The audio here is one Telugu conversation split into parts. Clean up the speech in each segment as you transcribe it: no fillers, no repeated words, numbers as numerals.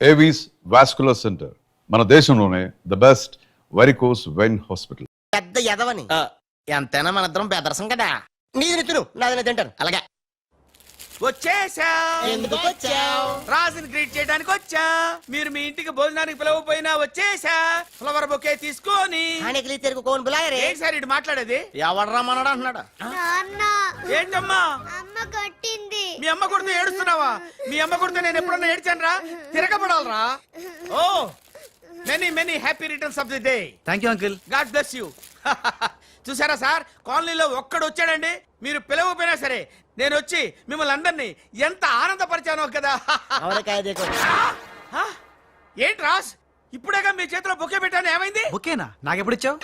ఏవీస్ వాస్కులర్ సెంటర్, మన దేశంలోనే the best varicose vein hospital. పెద్ద ఎదవని ఎంతైనా మన ఇద్దరం బెదరసం కదా. నీది తిను, నాది తింటాను. అలాగే వచ్చేసా. ఎందుకు వచ్చావు? రాజుని గ్రీట్ చేయడానికి వచ్చా. మీరు మీ ఇంటికి భోజనానికి పిలవపోయినా వచ్చేసా. ఫ్లవర్ బొకే తీసుకొని. హానికలి తిరుగు కోన్ బులాయరే. ఏంటి సార్ ఇటు మాట్లాడేది? ఎవడరా మనడా అంటున్నాడు. ఏంటమ్మా? అమ్మ కొట్టింది. మీ అమ్మ కొడితే ఏడుస్తున్నావా? మీ అమ్మ కొడితే నేను ఎప్పుడన్నా ఏడ్చాను రా? తిరగబడాలరా. Oh many many happy returns of the day. Thank you uncle. God bless you. చూసారా సార్, కాలనీలో ఒక్కడు వచ్చాడండి, మీరు పిలవపోయినా సరే నేను వచ్చి మిమ్మల్ని అందరినీ ఎంత ఆనందపరిచానో కదా. ఏంటి రాస్, ఇప్పుడేగా మీ చేతిలో బొకే పెట్టాను, ఏమైంది? బొకేనా? నాకెప్పుడు ఇచ్చావు?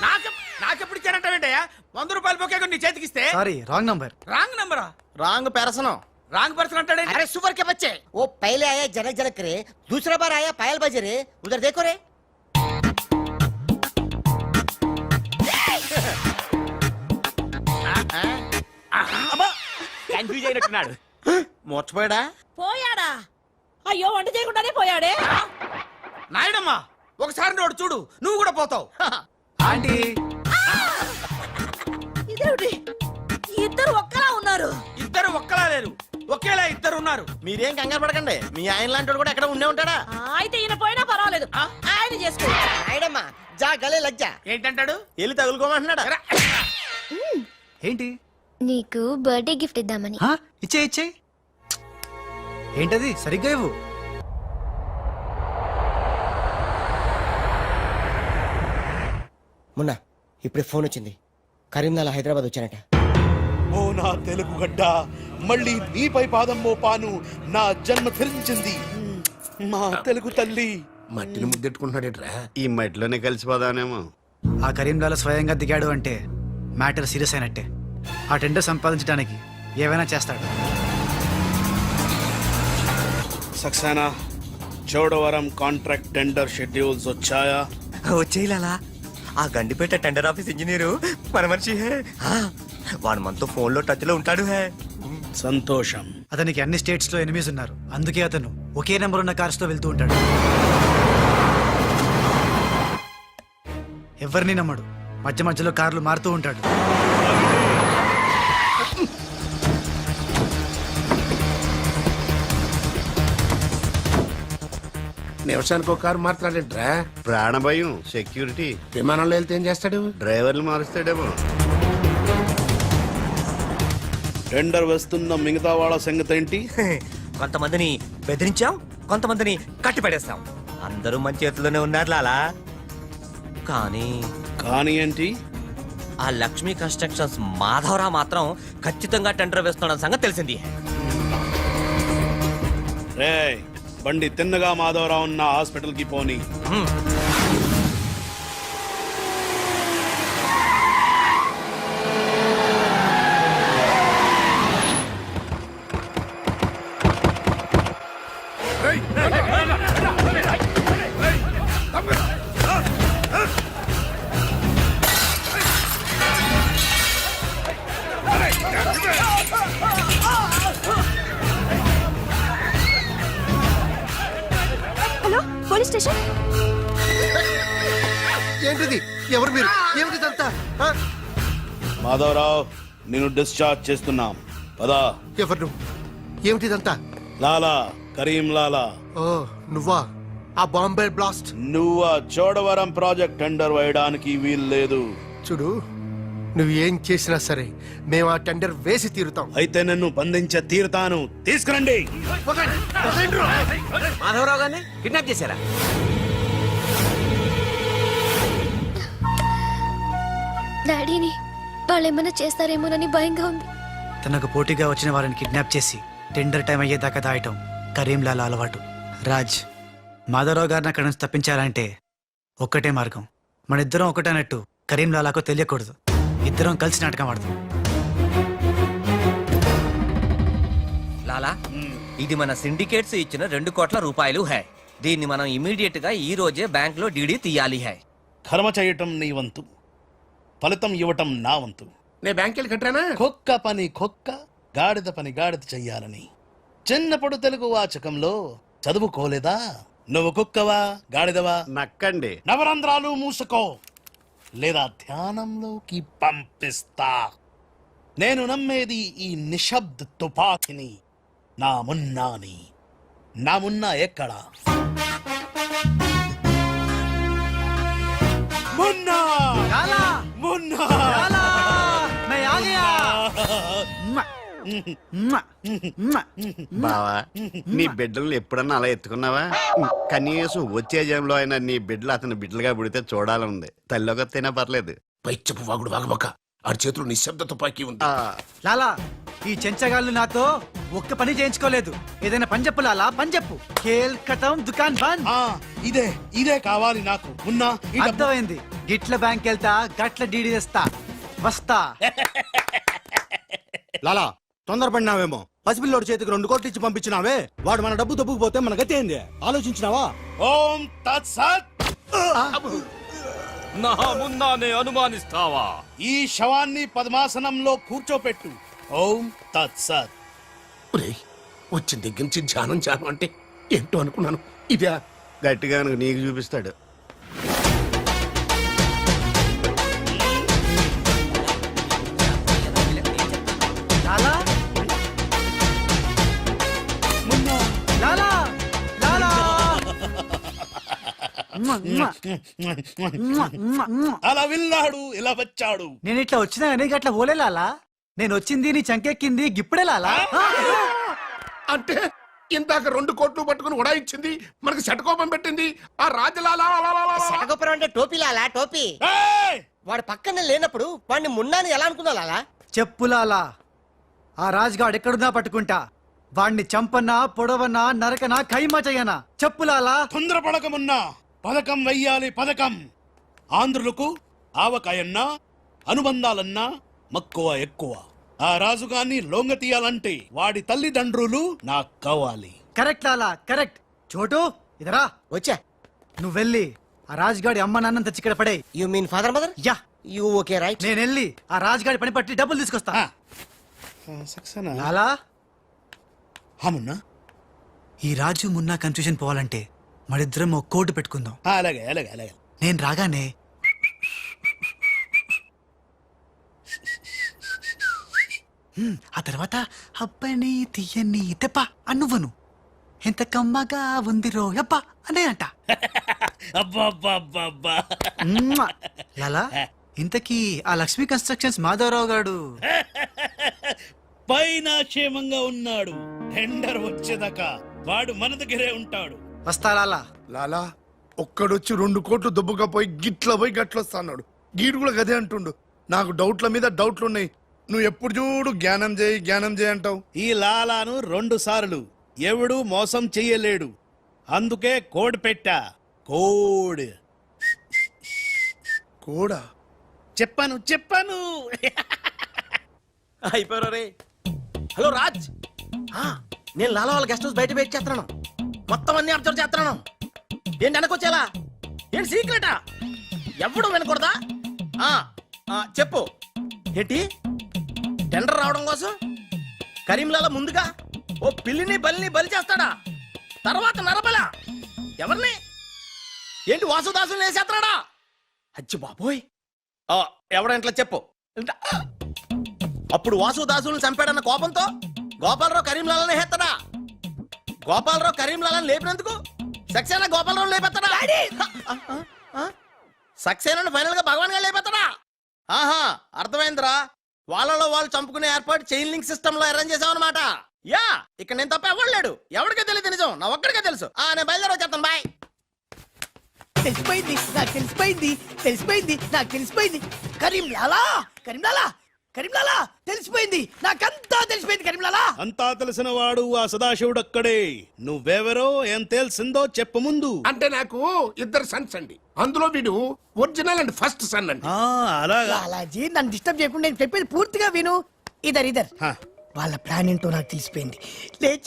నాకెప్పుడు ఇచ్చానంటావేంటయ్యా? 100 రూపాయల బొకే నీ చేతికిస్తే. Sorry, wrong number. రాంగ్ నంబరా? Wrong person. రాంగ్ పర్సన్ అంటాడే. अरे सुपर के बच्चे, वो पहले आया जनक जनक रे, दूसरा बार आया पायल बजे रे, उधर देखो रे. కన్ఫ్యూజ్ అయినట్టున్నాడు. మోర్చిపోయాడా? పోయాడా? అయ్యో, వంట చేయకుండానే పోయాడే. నాయుడమ్మా, ఒకసారి నోడు చూడు, నువ్వు కూడా పోతావు. ఆంటీ, ఇదేమిటి, ఇద్దరు ఒక్కలా ఉన్నారు. ఇద్దరు ఒక్కలా లేరు, ఒకేలా ఇద్దరు ఉన్నారు. మీరేం కంగారు పడకండి, మీ ఆయన లాంటి కూడా ఎక్కడ ఉండే ఉంటాడా. అయితే ఈయన పోయినా పర్వాలేదు, ఆయన చేసుకో. నాయుడమ్మా, జా గలే లజ్జ. ఏంటంటాడు? వెళ్ళి తగులుకోమంటున్నాడా? ఏంటి? నీకు బర్త్డే గిఫ్ట్ ఇద్దామని. ఇచ్చే ఇచ్చే. ఏంటది? సరిగ్గా ఇవ్వు. మొన్న ఇప్పుడే ఫోన్ వచ్చింది, కరీంనగర్ హైదరాబాద్ వచ్చానట. ఓ నా తెలుగు గడ్డ, మళ్ళీ నీపై పాదం మోపాను, నా జన్మ ధరించింది మా తెలుగు తల్లి. మట్టిని ముద్దెట్టుకుంటున్నాడేట్రా? ఈ మట్టిలోనే కలిసిపోదానేమో. ఆ కరీంలాల స్వయంగా దిగాడు అంటే మ్యాటర్ సీరియస్ అయినట్టే. ఆ టెండర్ సంపాదించడానికి ఏవైనా చేస్తాడు. Saxena, Chodavaram contract tender schedules వచ్చాయా? వచ్చేయాలా? ఆ గండిపేట టెండర్ ఆఫీస్ ఇంజనీరు మన మనిషి హే. వాడు మనతో ఫోన్ లో టచ్ లో ఉంటాడు హే. సంతోషం. అతనికి అన్ని స్టేట్స్ లో ఎనిమీస్ ఉన్నారు, అందుకే అతను ఒకే నెంబర్ ఉన్న కార్స్ తో వెళ్తూ ఉంటాడు. ఎవరిని నమ్మడు, మధ్య మధ్యలో కార్లు మారుతూ ఉంటాడు. నిమిషానికి ఒక కారు మాట్లాడేట్రా? ప్రాణభయం, సెక్యూరిటీ. విమానంలో వెళ్తే ఏం చేస్తాడు? డ్రైవర్లు మారుస్తాడేమో. టెండర్ వేస్తున్న మిగతా వాళ్ళ సంగతి ఏంటి? కొంతమందిని బెదిరించాం, కొంతమందిని కట్టి పడేస్తాం. అందరూ మన చేతిలోనే ఉన్నారు లాలా. కానీ ఏంటి? ఆ లక్ష్మీ కన్స్ట్రక్షన్స్ మాధవరావు మాత్రం ఖచ్చితంగా టెండర్ వేస్తున్న సంగతి తెలిసింది. రే, బండి తిన్నగా మాధవరావు ఉన్న హాస్పిటల్ కి పోని. Hello, police station. ఏంటిది? ఎవరు మీరు? ఏమిటిదంతా? మాధవరావు, నేను డిశ్చార్జ్ చేస్తున్నాం. పదా. ఎవరు? ఏమిటిదంతా? లాలా, కరీం లాలా. ఓ, నువ్వా? ఆ బాంబే బ్లాస్ట్. నువ్వు ఆ చోడవరం ప్రాజెక్ట్ టెండర్ వేయడానికి వీలు లేదు. చూడు, నువ్వు ఏం చేసినా సరే మేము ఆ టెండర్ వేసి తీరుతాం. అయితే నన్ను బంధించ తీరుతాను. తీసుకురండి. మాధవరావు గారిని కిడ్నాప్ చేశారా? డాడీని వాళ్ళు ఏమైనా చేస్తారేమోనని భయంగా ఉంది. తనకు పోటీగా వచ్చిన వారిని కిడ్నాప్ చేసి టెండర్ టైం అయ్యేదాకా దాయటం కరీంలాల అలవాటు. రాజ్, మాధవరావు గారిని అక్కడి నుంచి తప్పించాలంటే ఒక్కటే మార్గం. మన ఇద్దరం ఒకటన్నట్టు కరీంలాలకు తెలియకూడదు. ఇద్దరం కలిసి నాటకం ఆడతాం. లాలా, ఇది మన సిండికేట్స్ ఇచ్చిన 2 కోట్ల రూపాయలు హై. దీన్ని మనం ఇమీడియట్ గా ఈ రోజే బ్యాంక్ లో డీడీ తీయాలి హై. కర్మ చేయటం నీ వంతు, ఫలితం ఇవ్వటం నా వంతు. నేను బ్యాంక్ వెళ్ళి కట్టానా? కుక్క పని కుక్క, గాడిద పని గాడిద చెయ్యాలని చిన్నప్పుడు తెలుగు వాచకంలో చదువుకోలేదా? నువ్వు కుక్కవా గాడిదవా? నక్కండి. నవరంధ్రాలు మూసుకో లేదా ధ్యానంలోకి పంపిస్తా. నేను నమ్మేది ఈ నిశ్శబ్ద తుపాకిని. నా మున్నాని. నా మున్నా ఎక్కడ? మున్నా లాలా మున్నా లాలా मैं आ गया బావా నీ బిడ్డలు ఎప్పుడన్నా అలా ఎత్తుకున్నావా? కనీసం వచ్చే జంలో అయినా నీ బిడ్డలు అతని బిడ్డలుగా పుడితే చూడాలనుంది. తల్లిలోకొత్తైనా పర్లేదు. పై చెప్పు వాగుడు వాగబక్క. ఆడి చేతిలో నిశ్శబ్ద తుపాకీ ఉంది. లాలా ఈ చెంచగాళ్ళు నాతో ఒక్క పని చేయించుకోలేదు. ఏదైనా పని చెప్పు లాలా, పని చెప్పు. ఖేల్ కటం దుకాన్ బంద్. ఇదే కావాలి నాకు. మున్నా ఈ డబ్బు- అర్థమైంది. గిట్ల బ్యాంక్ వెళ్తా, గట్ల డీడీ తెస్తా, వస్తా. లాలా తొందరపడినావేమో. పసిపిల్లోడి చేతికి 2 కోట్లు ఇచ్చి పంపించినావే, వాడు మన డబ్బు దొబ్బుకుపోతే మన గతి ఏంది? ఆలోచించినావా? ఓం తత్సత్. నా మున్నానే అనుమానిస్తావా? ఈ శవాన్ని పద్మాసనంలో కూర్చోపెట్టు. ఓం తత్సత్. వచ్చిన దగ్గర నుంచి ధ్యానం అంటే ఏంటో అనుకున్నాను. ఇదే గట్టిగా నీకు చూపిస్తాడు. లాలా లాలా లాలా అలా వెళ్ళాడు, ఇలా వచ్చాడు. నేను ఇట్లా వచ్చినా కానీ గట్ల పోలే లాలా. నేను వచ్చింది నీ చంకెక్కింది గిప్పుడే లాలా. అంటే ఇందాక 2 కోట్లు పట్టుకుని ఉడాయించింది, మనకి శటకోపం పెట్టింది ఆ రాజలాలా. శటగోపురం అంటే టోపీ లాలా, టోపీ. ఏయ్! వాడు పక్కన లేనప్పుడు వాడిని మున్నాని ఎలా అనుకున్నావు లాలా? చెప్పు లాలా. ఆ రాజుగాడు ఎక్కడున్నా పట్టుకుంటా. వాణ్ణి చంపనా, పొడవనా, నరకనా, ఖైమా చెయ్యనా? చెప్పు లాలా. తొందరపడకమున్నా. పథకం వెయ్యాలి, పథకం. ఆంధ్రులకు ఆవకాయన్నా అనుబంధాలన్నా మక్కువ ఎక్కువ. ఆ రాజుగాన్ని లొంగ తీయాలంటే వాడి తల్లిదండ్రులు నాకు కావాలి. కరెక్ట్ లాలా, కరెక్ట్. చోటు ఇదరా. వచ్చా. నువ్వు వెళ్ళి ఆ రాజుగాడి అమ్మ నాన్న తెచ్చి ఇక్కడ పడే. You mean father mother? Yeah, you okay right. నేను వెళ్ళి ఆ రాజుగాడి పని పట్టి డబ్బులు తీసుకొస్తా. సక్సేనా? లాలా, మున్నా ఈ రాజు మున్నా కన్ఫ్యూజన్ పోవాలంటే మరిద్దరం ఒక కోటు పెట్టుకుందాం. అలాగే అలాగే అలాగే. నేను రాగానే ఆ తర్వాత అబ్బని తీయని తెప్ప అన్నువ్వను. ఎంత కమ్మగా ఉంది రోయప్ప అనే అంట. అబ్బా మ్మ్. లాలా, ఇంతకీ ఆ లక్ష్మీ కన్స్ట్రక్షన్స్ మాధవరావు గాడు పైన క్షేమంగా ఉన్నాడు. టెండర్ వచ్చేదాకా వాడు మన దగ్గరే ఉంటాడు. వస్తా లాలా. లాలా ఒక్కడొచ్చి 2 కోట్లు దుబ్బకపోయి గిట్ల పోయి గట్లొస్తాడు. గీడు కూడా గదే అంటుండు. నాకు డౌట్ల మీద డౌట్లు ఉన్నాయి. నువ్వు ఎప్పుడు చూడు జ్ఞానం చేయి అంటావు. ఈ లాలాను 2 సార్లు ఎవడు మోసం చెయ్యలేడు. అందుకే కోడ్ పెట్టా. కోడ్ కూడా చెప్పాను. అయిపోయారు రే. హలో రాజ్. నేను లాలా వాళ్ళ గెస్ట్ హౌస్ బయట వెయిట్ చేస్తున్నాను. మొత్తం అన్ని అబ్జర్వ్ చేస్తున్నాను. ఏంటి వెనకొచ్చేలా? ఏంటి సీక్రెటా? ఎవడు వినకూడదా? చెప్పు. ఏంటి టెండర్ రావడం కోసం కరీంలాల ముందుగా ఓ పిల్లిని బలిని బలి చేస్తాడా? తర్వాత నరబల ఎవరిని? ఏంటి వాసుదాసుని వేసేస్తాడా? అచ్చి బాబోయ్. ఎవడంట్లా చెప్పు. అప్పుడు వాసుదాసులను చంపాడన్న కోపంతో గోపాలరావు కరీంలాలని హేస్తాడా? గోపాలరావు కరీంలాలని లేపినందుకు సక్సేనా గోపాలరావు లేపెత్తాడా? సక్సేనాను ఫైనల్ గా భగవాన్ గా లేపెత్తాడా? ఆహా, అర్థమైందిరా. వాళ్ళలో వాళ్ళు చంపుకునే ఏర్పాటు చైన్ లింక్ సిస్టమ్ లో అరేంజ్ చేసామన్నమాట. యా, ఇక్కడ నేను తప్ప ఎవరు లేడు. ఎవరికే తెలియదు నిజం, నా ఒక్కడికే తెలుసు. నేను బయలుదేరి వచ్చేస్తాను. బాయ్. తెలిసిపోయింది నాకు, తెలిసిపోయింది. కరీంలాలా తెలిసిపోయింది. నాకంతా తెలిసిపోయింది కరీంలాలా. అంతా తెలిసిన వాడు ఆ సదాశివుడు అక్కడే. నువ్వెవరో ఏం తెలిసిందో చెప్పు ముందు. అంటే నాకు 2 సన్స్ అండి. అందులో వీడు ఒరిజినల్ అండ్ ఫస్ట్ సన్ అండి. అలాగా. లాలాజీ నన్ను డిస్టర్బ్ చేయకుండా నేను చెప్పేది పూర్తిగా విను. ఇదర్ వాళ్ళ ప్లాన్ ఏంటో నాకు తెలిసిపోయింది.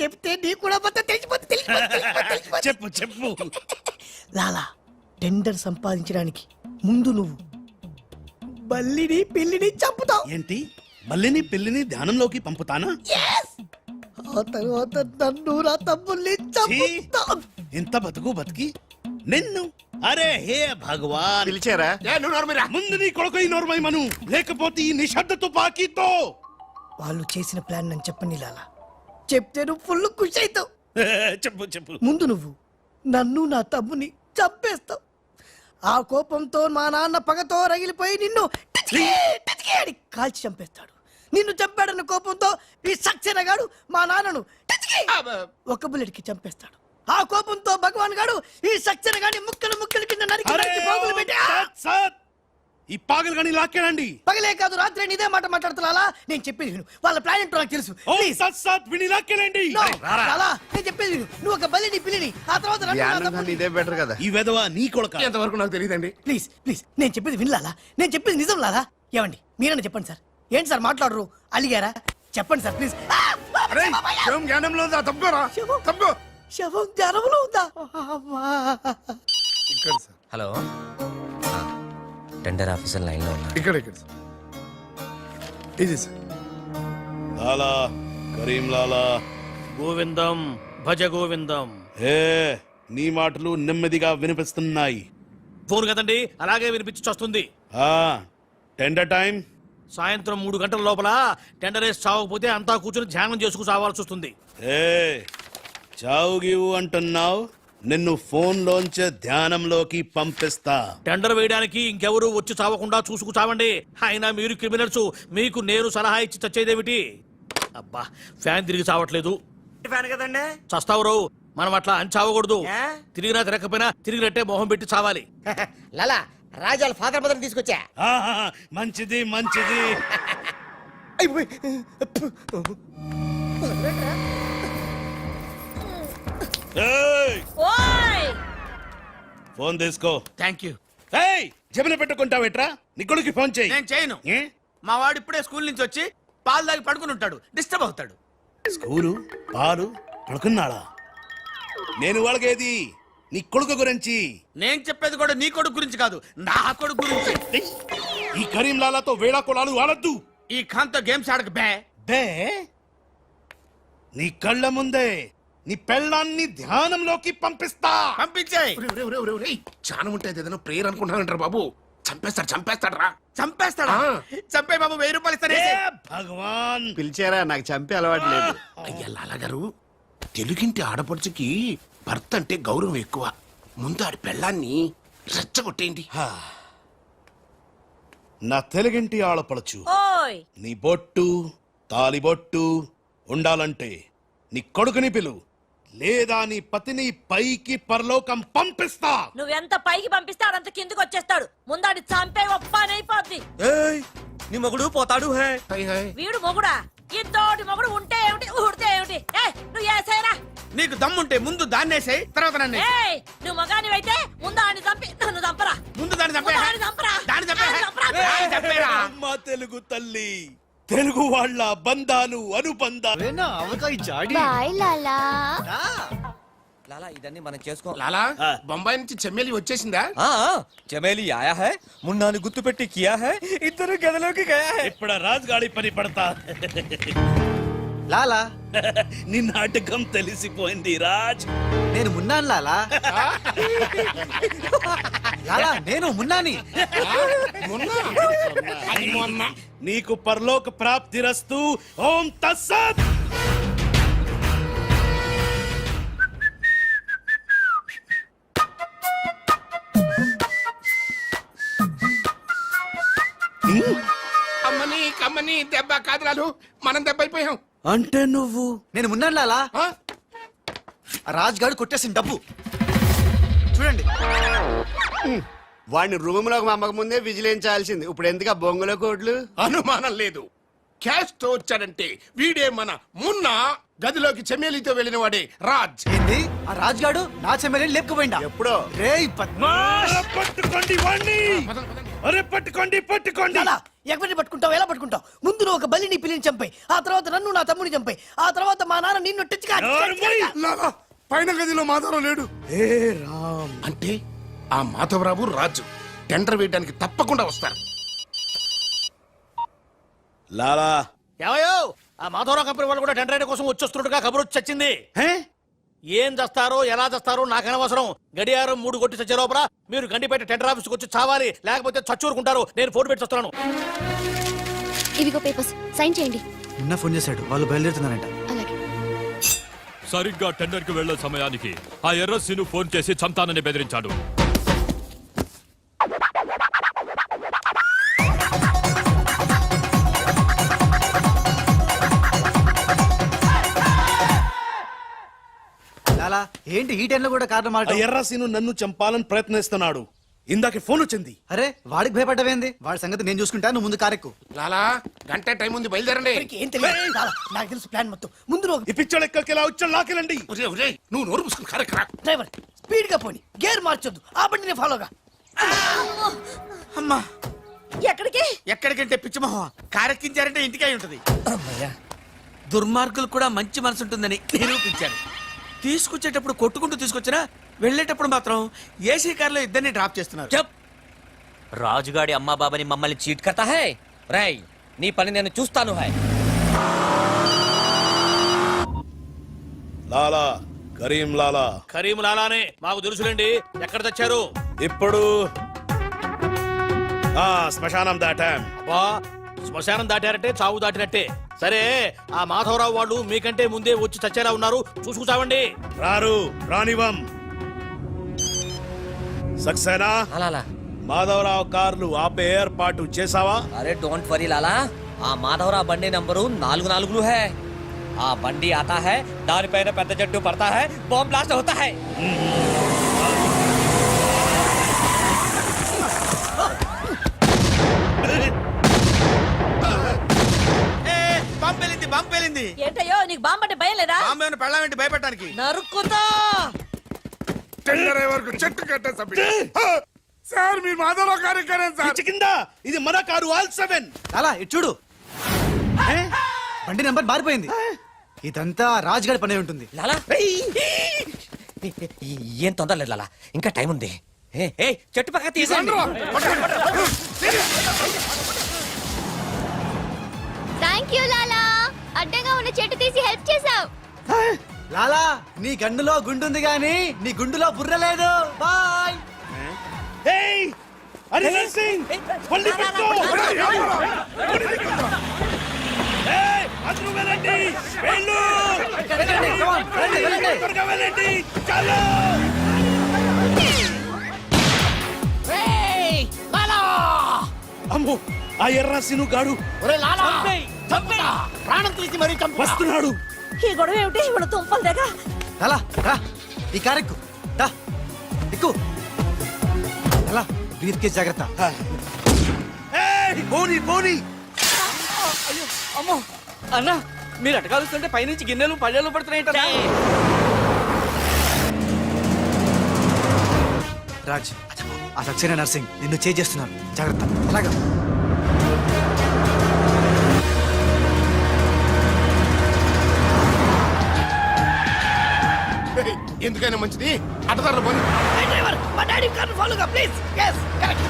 చెప్తే నీకు కూడా మొత్తం తెలిసిపోతుంది. చెప్పు. లాలా, టెండర్ సంపాదించడానికి ముందు నువ్వు బల్లిని పిల్లిని చంపుతావు. ఏంటి? మల్లిని పిల్లిని ధ్యానంలోకి పంపుతానా? ఆ తర్వాత నన్ను నా తమ్ముల్ని చంపుతావు. ఇంత బతుకు బతికి నిన్ను అరే హే భగవాన్ పిలిచారా? ముందు నీ కొడుకు ఈ నోర్మై మను లేకపోతే ఈ నిశ్శబ్ద తుపాకీతో వాళ్ళు చేసిన ప్లాన్ నన్ను చెప్పని లాలా చెప్తే నువ్వు ఫుల్ ఖుషి అవుతావు. చెప్పు చెప్పు ముందు నువ్వు నన్ను నా తమ్ముని చంపేస్తావు. ఆ కోపంతో మా నాన్న పగతో రగిలిపోయి నిన్ను టిచ్కి టిచ్కి అని కాల్చి చంపేస్తాడు. నిన్ను చంపాడన్న కోపంతో ఈ సక్సేనా గాడు మా నాన్నను టిచ్కి ఒక బుల్లెట్ కి చంపేస్తాడు. ఆ కోపంతో భగవాన్ గాడు ఈ సక్సేనా గాని ముక్కలు ముక్కలు కింద నరికి అరే నరికి పోగులు పెట్టి సత్ సత్ ఈ పాగలు కానీ లాక్కేనండి. పగలే కాదు రాత్రి ఇదే మాట మాట్లాడుతున్నా. నేను చెప్పేది విను. వాళ్ళ ప్లాన్ ఏంటో నాకు తెలుసు. ఓ Please. సత్ సత్ విని లాక్కేనండి. No, లాలా, నేను చెప్పేది విను. నువ్వు ఒక బలిని పిల్లిని ఆ తర్వాత నన్ను నా ధ్యానం తమ్ముడిని- కన్నా ఇదే బెటర్ కదా. ఈ వెధవ నీ కొడుక ఎంతవరకు నాకు తెలియదండి. ప్లీజ్ ప్లీజ్ నేను చెప్పేది వినలాలా. నేను చెప్పేది నిజం లాలా. ఏమండి మీరన్నా చెప్పండి సార్. ఏంటి సార్ మాట్లాడరు? అలిగారా? చెప్పండి సార్ ప్లీజ్. అరే శవం జ్ఞానంలో ఉందా? తప్పుకోరా శవం? తప్పుకో. శవం జ్వరంలో ఉందా? అమ్మా. ఇక్కడ sir, hello tender officer line లో ఉన్నారు. ఇక్కడ ఇక్కడ సార్. ఇది సార్. లాలా కరీం లాలా గోవిందం భజ గోవిందం. హే నీ మాటలు నెమ్మదిగా వినిపిస్తున్నాయి. ఫోన్ కదండి, అలాగే వినిపించి వస్తుంది. ఆ టెండర్ టైం సాయంత్రం 3 గంటల లోపల టెండర్ వేసి చావకపోతే అంతా కూర్చొని ధ్యానం చేసుకు చావాల్సి వస్తుంది. ఏ చావు గీవు అంటున్నావు, నిన్ను ఫోన్ లోంచే ధ్యానంలోకి పంపిస్తా. టెండర్ వేయడానికి ఇంకెవరు వచ్చి చావకుండా చూసుకు చావండి. అయినా మీరు క్రిమినల్స్, మీకు నేను సలహా ఇచ్చి చచ్చేదేమిటి? అబ్బా ఫ్యాన్ తిరిగి చావట్లేదు. ఫ్యాన్ కదండి. చస్తావు రావు, మనం అట్లా అని చావకూడదు. తిరిగినా తిరగకపోయినా తిరిగినట్టే మొహం పెట్టి చావాలి. లాలా రాజాల ఫాదర్ మదర్ తీసుకొచ్చా. ఆహా, మంచిది మంచిది. ఏయ్, ఓయ్ ఫోన్ తీసుకో. Thank you. ఏయ్ జబిన పెట్టుకుంటావేట్రా? నీ కొడుకు ఫోన్ చేయి. నేను చేయను. ఏ? మా వాడు ఇప్పుడే స్కూల్ నుంచి వచ్చి పాలు తాగి పడుకుని ఉంటాడు, డిస్టర్బ్ అవుతాడు. స్కూలు పాలు పడుకున్నాడా? నేను వాళ్ళకేది నీ కొడుకు గురించి. నేను చెప్పేది కూడా నీ కొడుకు గురించి కాదు, నా కొడుకు గురించి. ఏయ్, ఈ కరీం లాలాతో వేళా కొలాలు ఆడద్దు. ఈ ఖాన్తో గేమ్స్ ఆడక బే. బే నీ కళ్ళ ముందే నీ పెళ్ళాన్ని ధ్యానంలోకి పంపిస్తా. పంపించేయ్. చాలా ఉంటుంది ఏదైనా ప్రేయర్ అనుకుంటానంటారు బాబు. చంపేస్తాడు రా. చంపేస్తాడా? చంపే బాబు, 1000 రూపాయలు ఇస్తానే. ఏ భగవాన్ పిలిచారా? నాకు చంపే అలవాటు లేదు. అయ్యా లాలగారు, తెలుగింటి ఆడపడుచుకి భర్త అంటే గౌరవం ఎక్కువ. ముందు ఆడి పెళ్ళాన్ని రెచ్చగొట్టేయండి. నా తెలుగింటి ఆడపడచ్చు ఓయ్ నీ బొట్టు తాలిబొట్టు ఉండాలంటే నీ కొడుకుని పిలు, లేదా నీ పతిని పైకి పరలోకం పంపిస్తా. నువ్వెంత పైకి పంపిస్తే ఆడంత కిందకి వచ్చేస్తాడు. ముందాడి చంపే ఒప్పనైపోద్ది. ఏయ్, నీ మొగుడు పోతాడు హే. వీడు మొగుడా? ఇద్దోటి మొగుడు ఉంటే ఏమిటి, ఊడితే ఏమిటి? నువ్వు ఏసేరా. నీకు దమ్ముంటే ముందు దాన్నేసేయ్, తర్వాత నన్ను వేసేయ్. ఏయ్ నువ్వు మగాని అయితే ముందు ఆడిని చంపి నన్ను చంపరా. ముందు దాన్ని చంపే. ముందు ఆడిని చంపరా. దాన్ని చంపే. ఆడిని చంపరా. దాన్ని చంపేరా. అమ్మా తెలుగు తల్లి, తెలుగు వాళ్ళ బంధాలు అనుబంధాలు. బాయ్ లాలా. లాలా ఇదన్నీ మనం చేసుకో. లాలా బొంబాయి నుంచి చెమ్మేలి వచ్చేసిందా? చమేలి ఆయా హై, మున్నాని గుర్తు పెట్టి కియా హై, ఇద్దరు గదిలోకి గయా హై. ఇప్పుడు రాజుగాడి పని పడతా. లాలా నీ నాటకం తెలిసిపోయింది రాజ్. నేను మున్నాను లాలా. లాలా నేను మున్నాని. నీకు పరలోక ప్రాప్తి రస్తు. ఓం తస్సత్. అమ్మని కమ్మని దెబ్బ కాదురాలు, మనం దెబ్బ అయిపోయాం. అంటే నువ్వు నేను మున్నాను లాలా. ఆ? ఆ రాజ్ గాడు కొట్టేసిన డబ్బు చూడండి. వాడిని రూమ్ లోకి మమ్మక ముందే విజిలించాల్సింది. ఇప్పుడు ఎందుకు ఆ బొంగులో కోట్లు? అనుమానం లేదు. క్యాష్ తో వచ్చాడంటే వీడే మన మున్న. గదిలోకి చెమ్మేలితో వెళ్ళిన వాడే రాజ్. ఏంది ఆ రాజ్ గాడు నా చెమ్మెల్ని లేపుకుపోయిందా? ఎప్పుడో. రేయ్ పద్మాష్. పట్టుకోండి వాణ్ణి. అరే పట్టుకోండి పట్టుకోండి. లాలా, ఎవరిని పట్టుకుంటావు? ఎలా పట్టుకుంటావు? ముందు నువ్వు ఒక బలిని పిల్లిని చంపాయి, ఆ తర్వాత నన్ను నా తమ్ముని చంపాయి, ఆ తర్వాత మా నాన్న నిన్ను టిచ్చుకా లాలా, పైన గదిలో మాధవరావు లేడు. హే రామ్. అంటే ఆ మాధవరావు రాజు టెండర్ వేయడానికి తప్పకుండా వస్తారు. లాలా ఏమయ్యో, ఆ మాధవరావు కంపెనీ వాళ్ళు కూడా టెండర్ కోసం వచ్చేస్తున్నట్టుగా కబురు వచ్చి చచ్చింది. హే ఏం చేస్తారో ఎలా చేస్తారో నాకు అనవసరం. గడియారం 3 కొట్టి చచ్చే లోపల మీరు గండిపేట టెండర్ ఆఫీస్కి వచ్చి చావాలి, లేకపోతే చచ్చూరుకుంటారు. నేను ఫోన్ పెట్టి వస్తున్నాను. ఇవిగో పేపర్స్ సైన్ చేయండి. నిన్న ఫోన్ చేశాడు, వాళ్ళు బయలుదేరుతున్నారంట. అలాగే. సరిగ్గా టెండర్ కి వెళ్లే సమయానికి ఆ ఎర్రస్సీను ఫోన్ చేసి చంతానని బెదిరించాడు. లాలా ఏంటి ఈ టైంలో కూడా కారణం ఆ మాట? ఎర్రసీను నన్ను చంపాలని ప్రయత్నిస్తున్నాడు. ఇందాక ఫోన్ వచ్చింది. అరే వాడికి భయపడ్డవేంది? వాడి సంగతి నేను చూసుకుంటా, నువ్వు ముందు కారెక్కు. లాలా గంట టైం ఉంది, బయలుదేరండి. వీరికి ఏం తెలియదు. చాలా, నాకు తెలుసు ప్లాన్ మొత్తం. ముందు నువ్వు ఈ పిచ్చోళ్ళు ఎక్కడికి ఇలా వచ్చి లాకెళ్ళండి. నువ్వు నోరు పుసుకుని కరెక్ట్. డ్రైవర్ స్పీడ్ గా పోని, గేర్ మార్చొద్దు, ఆ బండిని ఫాలోగా. అమ్మా ఎక్కడికి? ఎక్కడికంటే పిచ్చిమోహం కారెక్కించారంటే ఇంటికి అయి ఉంటది. అమ్మయ్యా. దుర్మార్గులు కూడా మంచి మనసు ఉంటుందని నిరూపించారు. తీసుకొచ్చేటప్పుడు కొట్టుకుంటూ తీసుకొచ్చినా వెళ్ళేటప్పుడు మాత్రం ఏసీ కార్లో ఇద్దరిని డ్రాప్ చేస్తున్నారు. చెప్ రాజుగాడి అమ్మా బాబాని మమ్మల్ని చీట్ కర్తా హై. రేయ్ నీ పని నేను చూస్తాను హై. లాలా కరీం లాలా కరీం లాలానే మాకు తెలుసులేండి. ఎక్కడ తెచ్చారు? ఇప్పుడు శ్మశానం దాటాం. అబ్బా, శ్మశానం దాటారంటే చావు దాటినట్టే. సరే, ఆ మాధవరావు వాళ్ళు మీకంటే ముందే వచ్చి చచ్చేలా ఉన్నారు, చూసుకుచావండి. రారు రానివం. సక్సేనా అలాలా. మాధవరావు కార్లు ఆపే ఏర్పాటు చేసావా? అరే డోంట్ వరీ లాలా, ఆ మాధవరావు బండి నంబరు 44 హై. ఆ బండి ఆతా హై, దానిపైన పెద్ద జట్టు పడతా హై, బాంబ్ బ్లాస్ట్ అవుతా హై. పంపేలింది. ఏంటయ్యో నీకు బాంబంటే భయం లేదా? బాంబే పెళ్ళామేంటి భయపెట్టడానికి? నరుక్కుతా. చెట్టు కట్టేసా సార్. మీరు మాధవరావు కార్యక్రమం సార్. పిచ్చి కింద ఇది మన కారు ఆల్-7. లాలా ఇటు చూడు, బండి నెంబర్ మారిపోయింది. ఇదంతా రాజుగాడి పని ఉంటుంది. లాలా ఏం తొందర లేదు లాలా, ఇంకా టైం ఉంది. ఏ చెట్టు పక్క తీసుకోండి. థ్యాంక్ యూ లాలా, అడ్డంగా ఉన్న చెట్టు తీసి హెల్ప్ చేసావు. లాలా నీ గండులో గుండుంది గాని నీ గుండులో బుర్ర లేదు. బాయ్. ఏయ్ అరే నర్సింగ్ పల్లి పెట్టు. ఏయ్ అందరూ వెళ్ళండి, వెళ్ళు. త్వరగా వెళ్ళండి, చలో. అమ్మో, ఆ ఎర్రసీను గాడు ప్రాణం తీసి మరీ వస్తున్నాడు. ఈ గొడవ ఏమిటి? ఇవాళ తుంపలు దగ్గర. లాలా రా, ఈ కారెక్కు దా, ఎక్కు. లాలా బ్రీఫ్ కేస్ జాగ్రత్త. ఏయ్ పోనీ పోనీ. అమ్మో అన్న, మీరు అటకాలుస్తుంటే పైనుంచి గిన్నెలు పళ్ళెలు పడుతున్నాయి. రాజ్, ఆ సక్సేనా నర్సింగ్ నిన్ను చేస్తున్నాను, జాగ్రత్త. అలాగా ఎందుకైనా మంచిది అడ్డదారులు పోనీ. డ్రైవర్ మా డాడీ కార్ని ఫాలోగా please. yes correct.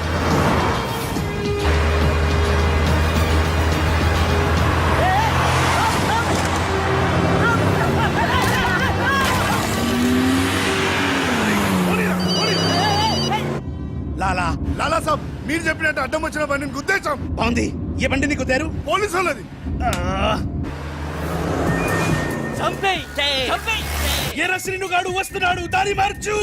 Lala Lala సాబ్, మీరు చెప్పినట్టు అడ్డం వచ్చిన బండిని గుద్దేశాం. బాగుంది. ఏ బండిని కుదారు? పోలీసు వాళ్ళది. ఎర్రసీను గాడు వస్తున్నాడు, దారి మార్చు.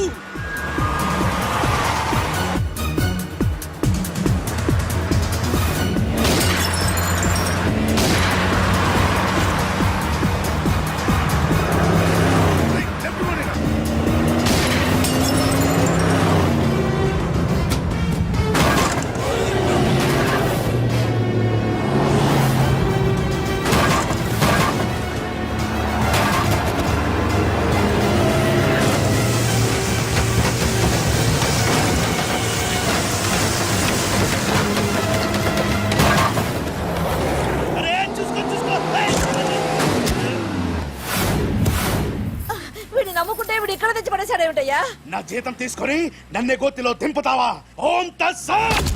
వీడిని నమ్ముకుంటే వీడు ఇక్కడ తెచ్చి పడేశాడేమిటయ్యా? నా జీతం తీసుకొని నన్నే గోతిలో దింపుతావా? ఓం తస్సత్.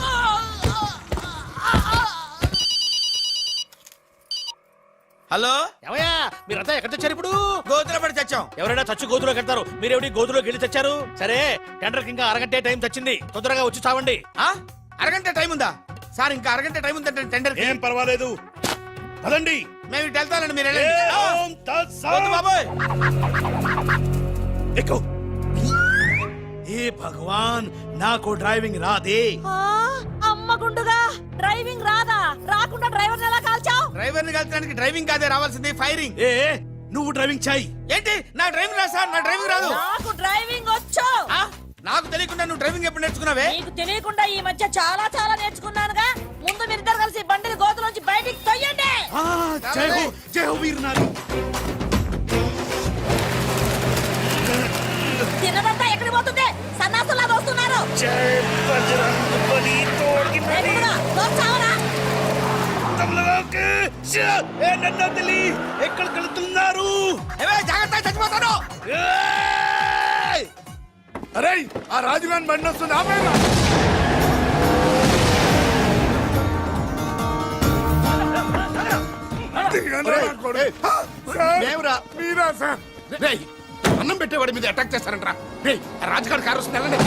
హలో ఏమయ్యా మీరంతా ఎక్కడ తెచ్చారు ఇప్పుడు? గోతులో పడి తెచ్చాం. ఎవరైనా చచ్చి గోతులో కడతారు, మీరేమిటి గోతులోకి వెళ్ళి తెచ్చారు? సరే, టెండర్కి ఇంకా అరగంటే టైం తెచ్చింది, తొందరగా వచ్చి చావండి. ఆ? అరగంట టైం ఉందా సార్? ఇంకా అరగంట టైం ఉందంటే టెండర్ ఏం పర్వాలేదు పదండి. మేము ఇటు వెళ్తానండి, మీరు వెళ్ళండి. ఓం తత్సత్. వద్దు బాబోయ్. ఎక్కు. ఏ భగవాన్, నాకు డ్రైవింగ్ రాదే. ఆ, అమ్మ గుండుగా డ్రైవింగ్ రాదా? రాకుండా డ్రైవర్ ఎలా కాల్చావు? డ్రైవర్ని కలిసడానికి డ్రైవింగ్ కాదే రావాల్సింది, ఫైరింగ్. ఏ నువ్వు డ్రైవింగ్ చాయి. ఏంటి నా డ్రైవింగ్ రాదు సార్, నా డ్రైవింగ్ రాదు. నాకు డ్రైవింగ్ వచ్చు. ఆ? నాకు తెలియకుండా నువ్వు డ్రైవింగ్ ఎప్పుడు నేర్చుకున్నావే? నీకు తెలియకుండా ఈ మధ్య చాలా చాలా నేర్చుకున్నానుగా. ముందు మీరిద్దరు కలిసి బండిని గోతులోంచి బయటికి తొయ్యండి. జై హో వీర్ నారి. తిన్నదంతా ఎక్కడికి పోతుంది? సన్నాసులాగా వస్తున్నారు. జై బజరంగ్ బలి తోడ్కి రేపు కూడా దోచావరా? తమలకి ఏ నన్ను తెలియ ఎక్కడికి వెళ్తున్నారు? ఏవే, జాగ్రత్త, చచ్చిపోతాను. ఏయ్! అరే ఆ రాజుగాని బండి వస్తుంది, ఆపేరా. మీరా సార్? అన్నం పెట్టేవాడి మీద అటాక్ చేస్తారంట్రా. రాజుగారి కారు వస్తుంది, వెళ్ళండి.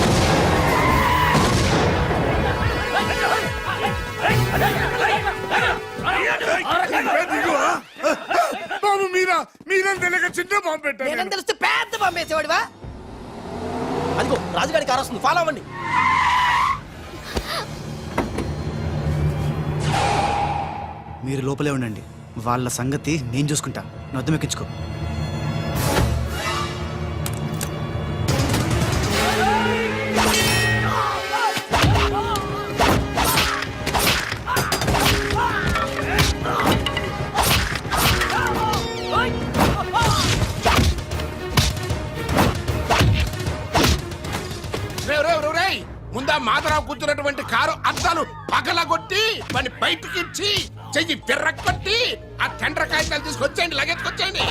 బాబు మీరా తెలియక చిన్న బాంబు పెట్టారు. నేనేం తెలిస్తే పెద్ద పంపేసేవాడివా? అదిగో రాజుగారి కారు వస్తుంది, ఫాలో అవ్వండి. మీరు లోపలే ఉండండి, వాళ్ళ సంగతి నేను చూసుకుంటా. నొద్దం ఎక్కించుకో. ముందా మాధరావు కూర్చున్నటువంటి కారు అద్దాలు పగలగొట్టి వాడిని బయటికి ఇచ్చి చెయ్యి పిర్రకొట్టి ఆ టెండర్ కాగితాలు తీసుకొచ్చేయండి, లగెత్తుకొచ్చేయండి.